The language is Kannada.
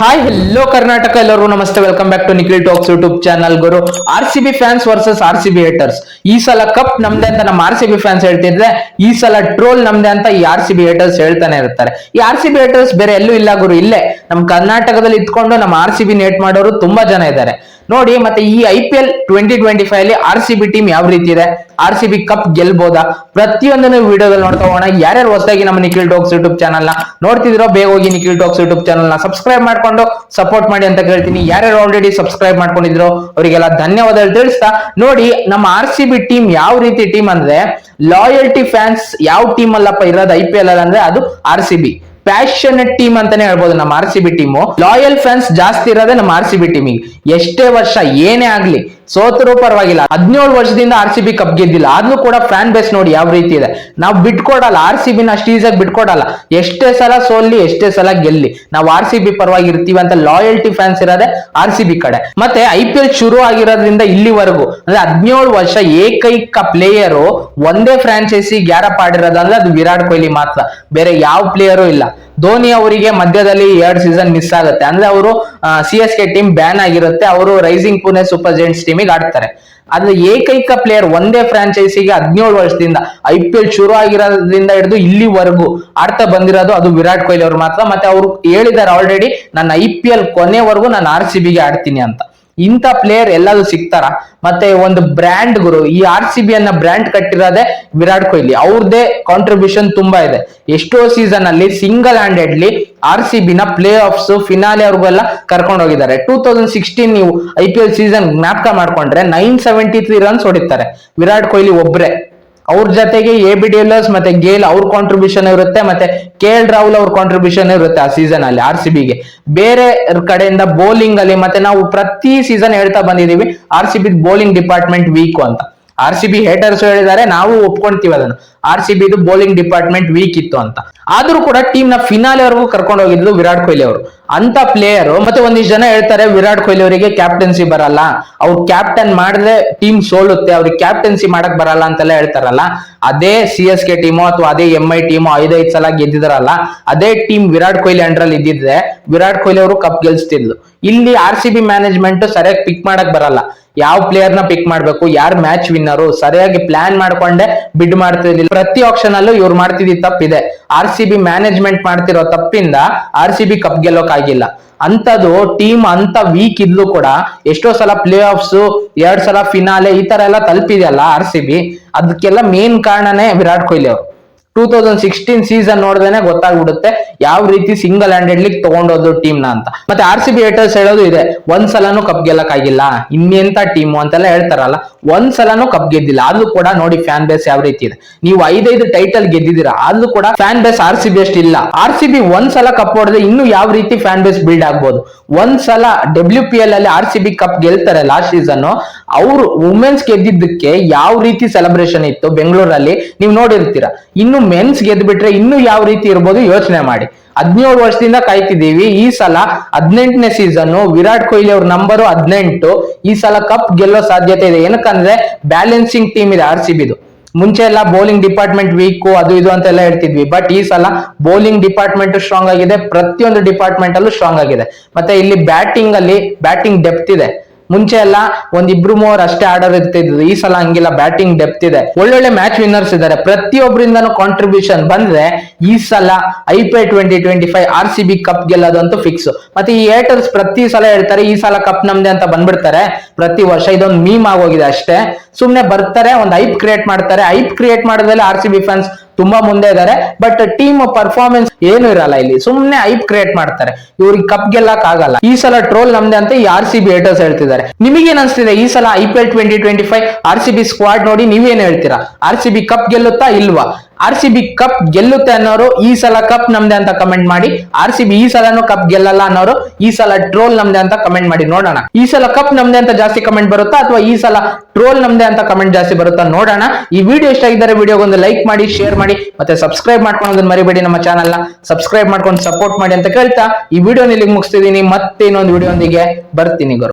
ಹಾಯ್ ಹೆಲ್ಲೋ ಕರ್ನಾಟಕ, ಎಲ್ಲರಿಗೂ ನಮಸ್ತೆ. Welcome back to Nikhil talks YouTube channel. ಗುರು RCB fans versus RCB haters. ಈ ಸಲ ಕಪ್ ನಮ್ದೆ ಅಂತ ನಮ್ಮ RCB ಫ್ಯಾನ್ಸ್ ಹೇಳ್ತಿದ್ರೆ, ಈ ಸಲ ಟ್ರೋಲ್ ನಮ್ದೆ ಅಂತ ಈ RCB ಹೇಟರ್ಸ್ ಹೇಳ್ತಾನೆ ಇರ್ತಾರೆ. ಈ RCB ಹೇಟರ್ಸ್ ಬೇರೆ ಎಲ್ಲೂ ಇಲ್ಲ ಗುರು, ಇಲ್ಲೇ ನಮ್ ಕರ್ನಾಟಕದಲ್ಲಿ ಇಟ್ಕೊಂಡು ನಮ್ಮ RCB ನೇಟ್ ಮಾಡೋರು ತುಂಬಾ ಜನ ಇದ್ದಾರೆ ನೋಡಿ. ಮತ್ತೆ ಈ IPL 2025 ಅಲ್ಲಿ RCB ಟೀಮ್ ಯಾವ ರೀತಿ ಇದೆ, RCB ಕಪ್ ಗೆಲ್ಬೋದಾ, ಪ್ರತಿಯೊಂದನ್ನು ವಿಡಿಯೋದಲ್ಲಿ ನೋಡ್ತಾ ಹೋಗೋಣ. ಯಾರ್ಯಾರು ಹೊಸದಾಗಿ ನಮ್ಮ ನಿಖಿಲ್ ಟಾಕ್ಸ್ ಯೂಟ್ಯೂಬ್ ಚಾನಲ್ ನ ನೋಡ್ತಿದ್ರೋ ಬೇಗ ಹೋಗಿ ನಿಖಿಲ್ ಟಾಕ್ಸ್ ಯೂಟ್ಯೂಬ್ ಚಾನಲ್ ನ ಸಬ್ಸ್ಕ್ರೈಬ್ ಮಾಡ್ಕೊಂಡು ಸಪೋರ್ಟ್ ಮಾಡಿ ಅಂತ ಕೇಳ್ತೀನಿ. ಯಾರ್ಯಾರು ಆಲ್ರೆಡಿ ಸಬ್ಸ್ಕ್ರೈಬ್ ಮಾಡ್ಕೊಂಡಿದ್ರು ಅವರಿಗೆಲ್ಲ ಧನ್ಯವಾದಗಳು ತಿಳಿಸ್ತಾ, ನೋಡಿ ನಮ್ಮ RCB ಟೀಮ್ ಯಾವ ರೀತಿ ಟೀಮ್ ಅಂದ್ರೆ, ಲಾಯಲ್ಟಿ ಫ್ಯಾನ್ಸ್ ಯಾವ ಟೀಮ್ ಅಲ್ಲಪ್ಪ ಇರೋದು IPL ಅಲ್ಲಿ ಅಂದ್ರೆ ಅದು RCB. ಪ್ಯಾಷನೆಟ್ ಟೀಮ್ ಅಂತಾನೆ ಹೇಳ್ಬೋದು ನಮ್ಮ RCB ಟೀಮು. ಲಾಯಲ್ ಫ್ಯಾನ್ಸ್ ಜಾಸ್ತಿ ಇರೋದೇ ನಮ್ಮ RCB ಟೀಮಿಗೆ. ಎಷ್ಟೇ ವರ್ಷ ಏನೇ ಆಗ್ಲಿ, ಸೋತರೂ ಪರವಾಗಿಲ್ಲ, 17 ವರ್ಷದಿಂದ RCB ಕಪ್ ಗೆದ್ದಿಲ್ಲ, ಆದ್ರೂ ಕೂಡ ಫ್ಯಾನ್ ಬೇಸ್ ನೋಡಿ ಯಾವ ರೀತಿ ಇದೆ. ನಾವು ಬಿಟ್ಕೊಡಲ್ಲ, RCB ನ ಅಷ್ಟು ಈಸಿಯಾಗಿ ಬಿಟ್ಕೊಡಲ್ಲ. ಎಷ್ಟೇ ಸಲ ಸೋಲ್ಲಿ ಎಷ್ಟೇ ಸಲ ಗೆಲ್ಲಿ, ನಾವು RCB ಪರವಾಗಿ ಇರ್ತೀವಿ ಅಂತ ಲಾಯಲ್ಟಿ ಫ್ಯಾನ್ಸ್ ಇರೋದೇ RCB ಕಡೆ. ಮತ್ತೆ IPL ಶುರು ಆಗಿರೋದ್ರಿಂದ ಇಲ್ಲಿವರೆಗೂ ಅಂದ್ರೆ 17 ವರ್ಷ ಏಕೈಕ ಪ್ಲೇಯರು ಒಂದೇ ಫ್ರಾಂಚೈಸಿಗೆ ಯಾರಪ್ಪ ಆಡಿರೋದು ಅಂದ್ರೆ ಅದು ವಿರಾಟ್ ಕೊಹ್ಲಿ ಮಾತ್ರ, ಬೇರೆ ಯಾವ ಪ್ಲೇಯರು ಇಲ್ಲ. ಧೋನಿ ಅವರಿಗೆ ಮಧ್ಯದಲ್ಲಿ 2 ಸೀಸನ್ ಮಿಸ್ ಆಗುತ್ತೆ, ಅಂದ್ರೆ ಅವರು CSK ಟೀಮ್ ಬ್ಯಾನ್ ಆಗಿರುತ್ತೆ, ಅವರು ರೈಸಿಂಗ್ ಪುಣೆ ಸೂಪರ್ ಜೈಂಟ್ಸ್ ಟೀಮಿಗೆ ಆಡ್ತಾರೆ. ಆದ್ರೆ ಏಕೈಕ ಪ್ಲೇಯರ್ ಒಂದೇ ಫ್ರಾಂಚೈಸಿಗೆ 17 ವರ್ಷದಿಂದ IPL ಶುರು ಆಗಿರೋದ್ರಿಂದ ಹಿಡಿದು ಇಲ್ಲಿವರೆಗೂ ಆಡ್ತಾ ಬಂದಿರೋದು ಅದು ವಿರಾಟ್ ಕೊಹ್ಲಿ ಅವರು ಮಾತ್ರ. ಮತ್ತೆ ಅವರು ಹೇಳಿದ್ದಾರೆ ಆಲ್ರೆಡಿ, ನನ್ನ IPL ಕೊನೆವರೆಗೂ ನಾನು RCB ಗೆ ಆಡ್ತೀನಿ ಅಂತ. ಇಂಥ ಪ್ಲೇಯರ್ ಎಲ್ಲಾದ್ರೂ ಸಿಗ್ತಾರ? ಮತ್ತೆ ಒಂದು ಬ್ರ್ಯಾಂಡ್ ಗುರು, ಈ RCB ಅನ್ನ ಬ್ರ್ಯಾಂಡ್ ಕಟ್ಟಿರೋದೇ ವಿರಾಟ್ ಕೊಹ್ಲಿ. ಅವ್ರದೇ ಕಾಂಟ್ರಿಬ್ಯೂಷನ್ ತುಂಬಾ ಇದೆ. ಎಷ್ಟೋ ಸೀಸನ್ ಅಲ್ಲಿ ಸಿಂಗಲ್ ಹ್ಯಾಂಡೆಡ್ಲಿ RCB ನ ಪ್ಲೇ ಆಫ್ಸ್ ಫಿನಾಲೆ ಅವ್ರಿಗೆಲ್ಲ ಕರ್ಕೊಂಡು ಹೋಗಿದ್ದಾರೆ. 2016 ನೀವು IPL ಸೀಸನ್ ಜ್ಞಾಪಕ ಮಾಡ್ಕೊಂಡ್ರೆ 973 ರನ್ಸ್ ಹೊಡಿತಾರೆ ವಿರಾಟ್ ಕೊಹ್ಲಿ ಒಬ್ರೆ. ಅವ್ರ ಜೊತೆಗೆ AB de Villiers ಮತ್ತೆ ಗೇಲ್ ಅವ್ರ ಕಾಂಟ್ರಿಬ್ಯೂಷನ್ ಇರುತ್ತೆ, ಮತ್ತೆ KL ರಾಹುಲ್ ಅವ್ರ ಕಾಂಟ್ರಿಬ್ಯೂಷನ್ ಇರುತ್ತೆ ಆ ಸೀಸನ್ ಅಲ್ಲಿ RCB ಗೆ. ಬೇರೆ ಕಡೆಯಿಂದ ಬೌಲಿಂಗ್ ಅಲ್ಲಿ ಮತ್ತೆ ನಾವು ಪ್ರತಿ ಸೀಸನ್ ಹೇಳ್ತಾ ಬಂದಿದೀವಿ RCB ಬೌಲಿಂಗ್ ಡಿಪಾರ್ಟ್ಮೆಂಟ್ ವೀಕ್ ಅಂತ. RCB ಹೇಟರ್ಸ್ ಹೇಳಿದ್ದಾರೆ, ನಾವು ಒಪ್ಕೊಂತೀವಿ ಅದನ್ನು, RCB ಬೌಲಿಂಗ್ ಡಿಪಾರ್ಟ್ಮೆಂಟ್ ವೀಕ್ ಇತ್ತು ಅಂತ. ಆದ್ರೂ ಕೂಡ ಟೀಮ್ ನ ಫಿನಾಲೆ ವರೆಗೂ ಕರ್ಕೊಂಡು ಹೋಗಿದ್ರು ವಿರಾಟ್ ಕೊಹ್ಲಿ ಅವರು. ಅಂತ ಪ್ಲೇಯರ್. ಮತ್ತೆ ಒಂದಿಷ್ಟು ಜನ ಹೇಳ್ತಾರೆ ವಿರಾಟ್ ಕೊಹ್ಲಿ ಅವರಿಗೆ ಕ್ಯಾಪ್ಟನ್ಸಿ ಬರಲ್ಲ, ಅವ್ರು ಕ್ಯಾಪ್ಟನ್ ಮಾಡಿದ್ರೆ ಟೀಮ್ ಸೋಲುತ್ತೆ, ಅವ್ರಿಗೆ ಕ್ಯಾಪ್ಟನ್ಸಿ ಮಾಡಕ್ ಬರಲ್ಲ ಅಂತೆಲ್ಲ ಹೇಳ್ತಾರಲ್ಲ. ಅದೇ CSK ಟೀಮು ಅಥವಾ ಅದೇ MI ಟೀಮು 5 ಸಲ ಗೆದ್ದಿದಾರಲ್ಲ, ಅದೇ ಟೀಮ್ ವಿರಾಟ್ ಕೊಹ್ಲಿ ಅಂಡರ್ ಅಲ್ಲಿ ಇದ್ದಿದ್ರೆ ವಿರಾಟ್ ಕೊಹ್ಲಿ ಅವರು ಕಪ್ ಗೆಲ್ಸ್ತಿದ್ಲು. ಇಲ್ಲಿ RCB ಮ್ಯಾನೇಜ್ಮೆಂಟ್ ಸರಿಯಾಗಿ ಪಿಕ್ ಮಾಡಕ್ ಬರಲ್ಲ, ಯಾವ ಪ್ಲೇಯರ್ ನ ಪಿಕ್ ಮಾಡ್ಬೇಕು, ಯಾರು ಮ್ಯಾಚ್ ವಿನ್ನರು ಸರಿಯಾಗಿ ಪ್ಲಾನ್ ಮಾಡ್ಕೊಂಡೆ ಬಿಡ್ ಮಾಡ್ತಿರ್ಲಿಲ್ಲ. ಪ್ರತಿ ಆಪ್ಷನ್ ಅಲ್ಲೂ ಇವ್ರು ಮಾಡ್ತಿದ್ದ ತಪ್ಪಿದೆ. RCB ಮ್ಯಾನೇಜ್ಮೆಂಟ್ ಮಾಡ್ತಿರೋ ತಪ್ಪಿಂದ RCB ಕಪ್ ಗೆಲ್ಲೋಕ್ ಆಗಿಲ್ಲ. ಅಂತದು ಟೀಮ್ ಅಂತ ವೀಕ್ ಇದ್ಲು ಕೂಡ ಎಷ್ಟೋ ಸಲ ಪ್ಲೇ ಆಫ್ಸ್, 2 ಸಲ ಫಿನಾಲೆ ಈ ತರ ಎಲ್ಲ ತಲುಪಿದೆಯಲ್ಲ RCB, ಅದಕ್ಕೆಲ್ಲ ಮೇನ್ ಕಾರಣನೇ ವಿರಾಟ್ ಕೊಹ್ಲಿ ಅವರು. 2016 ಸೀಸನ್ ನೋಡಿದ್ರೆ ಗೊತ್ತಾಗ್ಬಿಡುತ್ತೆ ಯಾವ ರೀತಿ ಸಿಂಗಲ್ ಹ್ಯಾಂಡೆಡ್ಲಿ ತಗೊಂಡೋದು ಟೀಮ್ ನ ಅಂತ. ಮತ್ತೆ RCB ಹೇಟರ್ಸ್ ಹೇಳೋದು ಇದೆ, ಒಂದ್ಸಲನೂ ಕಪ್ ಗೆಲ್ಲಕ್ ಆಗಿಲ್ಲ, ಇನ್ನೆಂತ ಟೀಮು ಅಂತೆಲ್ಲ ಹೇಳ್ತಾರಲ್ಲ. ಒಂದ್ಸಲನೂ ಕಪ್ ಗೆದ್ದಿಲ್ಲ, ಆದ್ರೂ ಕೂಡ ನೋಡಿ ಫ್ಯಾನ್ ಬೇಸ್ ಯಾವ ರೀತಿ ಇದೆ. ನೀವು 5 ಟೈಟಲ್ ಗೆದ್ದಿದ್ದೀರಾ, ಆದ್ರೂ ಕೂಡ ಫ್ಯಾನ್ ಬೇಸ್ RCB ಅಷ್ಟು ಇಲ್ಲ. RCB ಒಂದ್ಸಲ ಕಪ್ ಹೊಡೆದ್ರೆ ಇನ್ನು ಯಾವ ರೀತಿ ಫ್ಯಾನ್ ಬೇಸ್ ಬಿಲ್ಡ್ ಆಗ್ಬೋದು. ಒಂದ್ಸಲ WPL ಅಲ್ಲಿ RCB ಕಪ್ ಗೆಲ್ತಾರೆ ಲಾಸ್ಟ್ ಸೀಸನ್, ಅವರು ವುಮೆನ್ಸ್ ಗೆದ್ದಿದ್ದಕ್ಕೆ ಯಾವ ರೀತಿ ಸೆಲೆಬ್ರೇಷನ್ ಇತ್ತು ಬೆಂಗಳೂರಲ್ಲಿ ನೀವು ನೋಡಿರ್ತೀರಾ. ಇನ್ನು ಮೆನ್ಸ್ ಗೆದ್ಬಿಟ್ರೆ ಇನ್ನು ಯಾವ ರೀತಿ ಇರ್ಬೋದು ಯೋಚನೆ ಮಾಡಿ. 17 ವರ್ಷದಿಂದ ಕಾಯ್ತಿದ್ದೀವಿ. ಈ ಸಲ 18ನೇ ಸೀಸನ್, ವಿರಾಟ್ ಕೊಹ್ಲಿ ಅವ್ರ ನಂಬರು 18. ಈ ಸಲ ಕಪ್ ಗೆಲ್ಲೋ ಸಾಧ್ಯತೆ ಇದೆ. ಏನಕ್ಕಂದ್ರೆ ಬ್ಯಾಲೆನ್ಸಿಂಗ್ ಟೀಮ್ ಇದೆ RCB ದು. ಮುಂಚೆ ಎಲ್ಲ ಬೌಲಿಂಗ್ ಡಿಪಾರ್ಟ್ಮೆಂಟ್ ವೀಕ್ ಅದು ಇದು ಅಂತೆಲ್ಲ ಹೇಳ್ತಿದ್ವಿ, ಬಟ್ ಈ ಸಲ ಬೌಲಿಂಗ್ ಡಿಪಾರ್ಟ್ಮೆಂಟ್ ಸ್ಟ್ರಾಂಗ್ ಆಗಿದೆ, ಪ್ರತಿಯೊಂದು ಡಿಪಾರ್ಟ್ಮೆಂಟ್ ಅಲ್ಲೂ ಸ್ಟ್ರಾಂಗ್ ಆಗಿದೆ. ಮತ್ತೆ ಇಲ್ಲಿ ಬ್ಯಾಟಿಂಗ್ ಡೆಪ್ತ್ ಇದೆ. ಮುಂಚೆ ಎಲ್ಲ 1-2-3 ಅಷ್ಟೇ ಆರ್ಡರ್ ಇರ್ತಿದ್ರು, ಈ ಸಲ ಹಂಗಿಲ್ಲ, ಬ್ಯಾಟಿಂಗ್ ಡೆಪ್ತ್ ಇದೆ, ಒಳ್ಳೊಳ್ಳೆ ಮ್ಯಾಚ್ ವಿನ್ನರ್ಸ್ ಇದ್ದಾರೆ. ಪ್ರತಿಯೊಬ್ಬರಿಂದನೂ ಕಾಂಟ್ರಿಬ್ಯೂಷನ್ ಬಂದ್ರೆ ಈ ಸಲ IPL 2025 RCB ಕಪ್ ಗೆಲ್ಲೋದಂತೂ ಫಿಕ್ಸ್. ಮತ್ತೆ ಈ ಹೇಟರ್ಸ್ ಪ್ರತಿ ಸಲ ಹೇಳ್ತಾರೆ ಈ ಸಲ ಕಪ್ ನಮ್ದೆ ಅಂತ ಬಂದ್ಬಿಡ್ತಾರೆ ಪ್ರತಿ ವರ್ಷ. ಇದೊಂದು ಮೀಮ್ ಆಗೋಗಿದೆ ಅಷ್ಟೇ, ಸುಮ್ನೆ ಬರ್ತಾರೆ, ಒಂದು ಐಪ್ ಕ್ರಿಯೇಟ್ ಮಾಡ್ತಾರೆ. ಐಪ್ ಕ್ರಿಯೇಟ್ ಮಾಡಿದ್ಮೇಲೆ RCB ಫ್ಯಾನ್ಸ್ ತುಂಬಾ ಮುಂದೆ ಇದ್ದಾರೆ, ಬಟ್ ಟೀಮ್ ಪರ್ಫಾರ್ಮೆನ್ಸ್ ಏನು ಇರಲ್ಲ. ಇಲ್ಲಿ ಸುಮ್ನೆ ಐಪ್ ಕ್ರಿಯೇಟ್ ಮಾಡ್ತಾರೆ, ಇವ್ರಿಗೆ ಕಪ್ ಗೆಲ್ಲಕ್ ಆಗಲ್ಲ. ಈ ಸಲ ಟ್ರೋಲ್ ನಮ್ದೆ ಅಂತ ಈ RCB ಹೇಟರ್ಸ್ ಹೇಳ್ತಿದ್ದಾರೆ. ನಿಮಗೇನ್ ಅನ್ಸ್ತಿದೆ ಈ ಸಲ IPL 2025 RCB ಸ್ಕ್ವಾಡ್ ನೋಡಿ ನೀವೇನ್ ಹೇಳ್ತೀರಾ? RCB ಕಪ್ ಗೆಲ್ಲುತ್ತಾ ಇಲ್ವಾ? RCB ಕಪ್ ಗೆಲ್ಲುತ್ತೆ ಅನ್ನೋರು ಈ ಸಲ ಕಪ್ ನಮ್ದೆ ಅಂತ ಕಮೆಂಟ್ ಮಾಡಿ. RCB ಈ ಸಲನೂ ಕಪ್ ಗೆಲ್ಲಲ್ಲ ಅನ್ನೋರು ಈ ಸಲ ಟ್ರೋಲ್ ನಮ್ದೆ ಅಂತ ಕಮೆಂಟ್ ಮಾಡಿ ನೋಡೋಣ. ಈ ಸಲ ಕಪ್ ನಮ್ದೆ ಅಂತ ಜಾಸ್ತಿ ಕಮೆಂಟ್ ಬರುತ್ತಾ ಅಥವಾ ಈ ಸಲ ಟ್ರೋಲ್ ನಮ್ದೆ ಅಂತ ಕಮೆಂಟ್ ಜಾಸ್ತಿ ಬರುತ್ತಾ ನೋಡೋಣ. ಈ ವಿಡಿಯೋ ಇಷ್ಟ ಆಗಿದ್ದರೆ ವಿಡಿಯೋಗೊಂದು ಲೈಕ್ ಮಾಡಿ, ಶೇರ್ ಮಾಡಿ, ಮತ್ತೆ ಸಬ್ಸ್ಕ್ರೈಬ್ ಮಾಡ್ಕೊಳ್ಳೋದನ್ನ ಮರಿಬೇಡಿ. ನಮ್ಮ ಚಾನಲ್ ನ ಸಬ್ಸ್ಕ್ರೈಬ್ ಮಾಡ್ಕೊಂಡು ಸಪೋರ್ಟ್ ಮಾಡಿ ಅಂತ ಕೇಳ್ತಾ ಈ ವಿಡಿಯೋ ಇಲ್ಲಿಗೆ ಮುಗಿಸ್ತಿದೀನಿ. ಮತ್ತೆ ಇನ್ನೊಂದು ವಿಡಿಯೋ ಒಂದಿಗೆ ಬರ್ತೀನಿ ಗುರು.